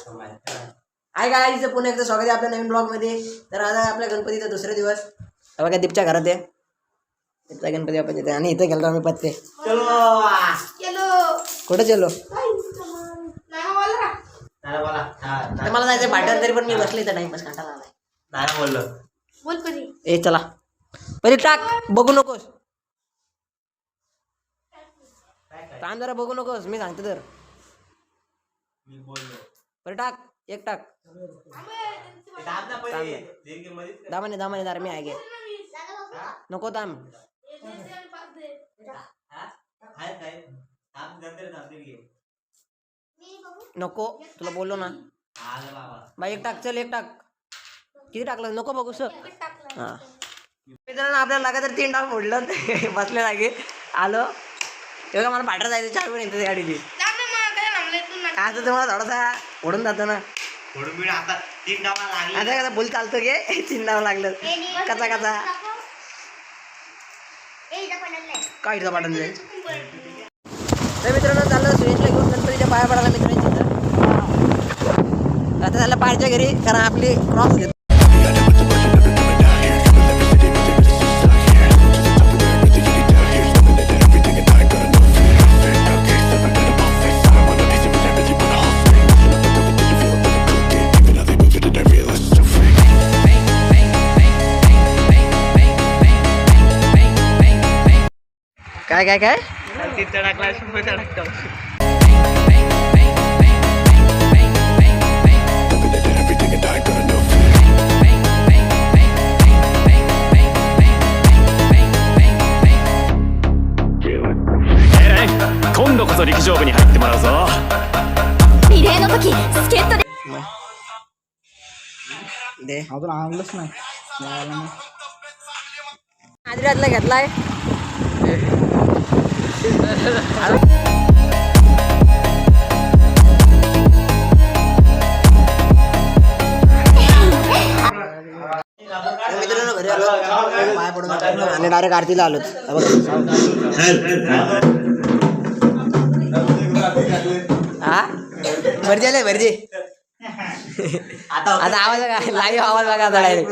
Hi guys, पुन्हा एकदा स्वागत आहे आपल्या नवीन ब्लॉग मध्ये. तर आज आहे आपल्या गणपतीचा दुसरा दिवस. बघा दीपच्या घरात आहे दीपचा गणपती आपण इथे, आणि इथे गेलो आम्ही पत्ते. कुठे चलो? मला जायचं पाठवलं तरी पण मी बसले तर टाइमपास काढायला आलाय. नाही बोललो. बोल परी. ए चला परी टाक, बघू नकोस. काम जरा बघू नकोस, मी सांगतो तर. मी बोललो. परी टाक, एक टाक. दामाने दामाने दार मी आहे गे. नको दाम. नको तुला बोललो ना बाई, एक टाक. चल एक टाक. किती टाकलं? नको बघू सर. हा मित्रांनो, आपल्याला लागा तर 3 डाव मोडलं. बसले लागे आलो. तेव्हा मला पाठर जायचं, 4 पण येते गाडीची. आता तुम्हाला थोडासा ओढून जातो ना. आता 3 डाव लागले. आता बोल चालतो गे. 3 डाव लागलं कचा कचा. काय इथं पाठवून जाईल. तर मित्रांनो चाललं सुरेशला घेऊन गणपतीच्या पाया पडायला मित्रांच्या इथं. आता त्याला पायच्या घरी, कारण आपली क्रॉस घेतो. काय काय काय टाकला 100 टाकतो.今度こそ陸上部に入ってもらうぞ。リレーの時助っ人でदे. अजून आणलंच नाही. आदिरातला घेतलाय. मित्रांनो घरी आलो, पाय पडून आणि डायरेक्ट आरतीला आलोच. हा भरजी आले भरजी. आता आवाज बघा, लाईव्ह आवाज बघा आता डायरेक्ट.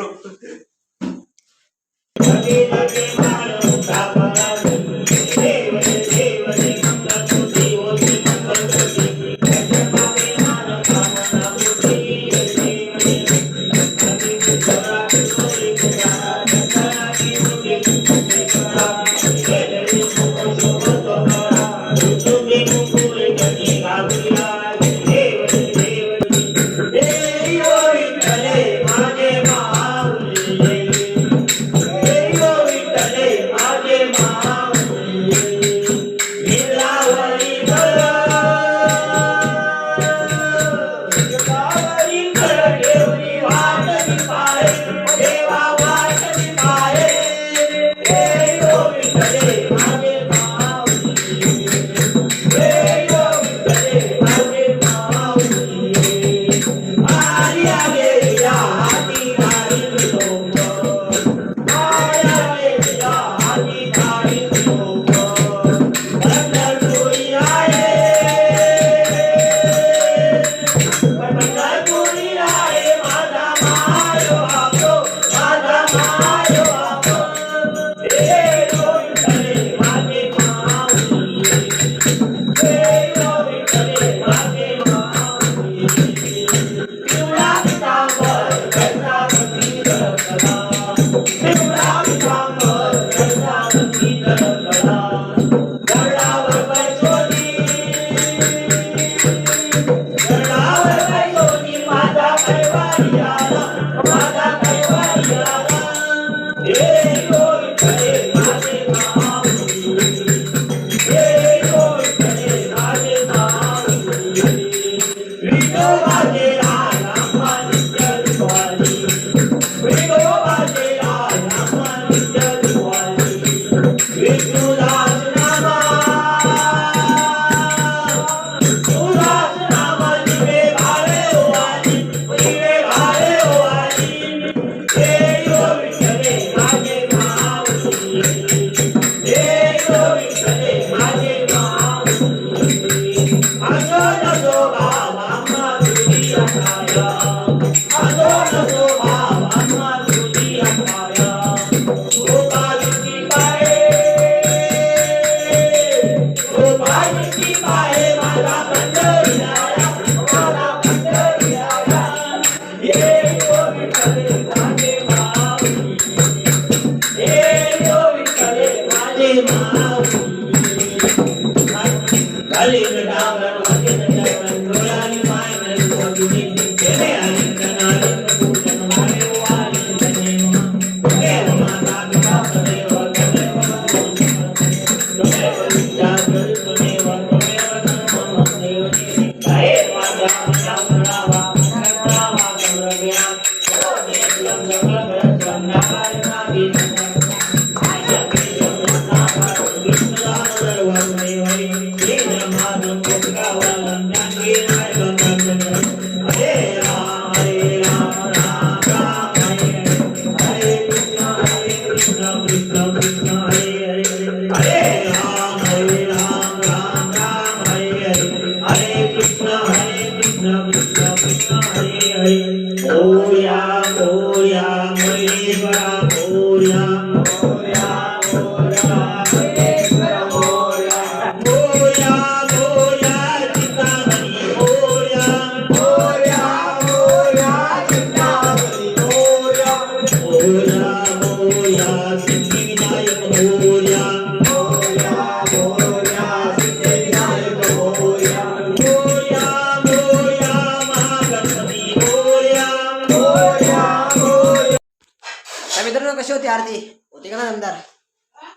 तर मित्रांनो कशी होती आरती होती का ना दमदार.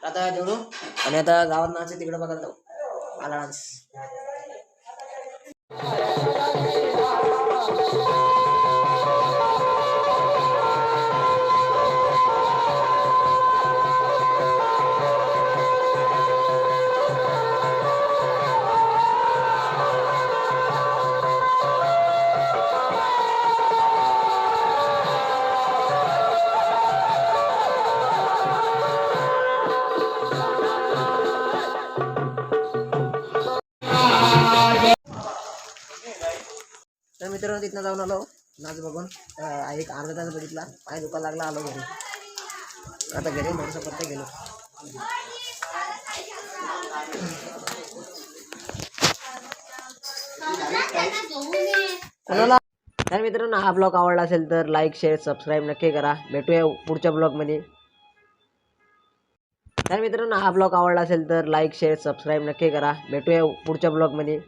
आता जेवलो आणि आता गावात नाच तिकडे बघायला जाऊ. आला डान्स. तर मित्रांनो तिथनं जाऊन आलो नाच बघून. एक अर्धा तास बघितला, पाय दुखायला लागला, आलो घरी. आता घरी मोठं परत गेलो. कोणाला तर मित्रांनो हा ब्लॉग आवडला असेल तर लाईक शेअर सबस्क्राईब नक्की करा. भेटूया पुढच्या ब्लॉगमध्ये. तर मित्रांनो हा ब्लॉग आवडला असेल तर लाईक शेअर सबस्क्राईब नक्की करा. भेटूया पुढच्या ब्लॉगमध्ये.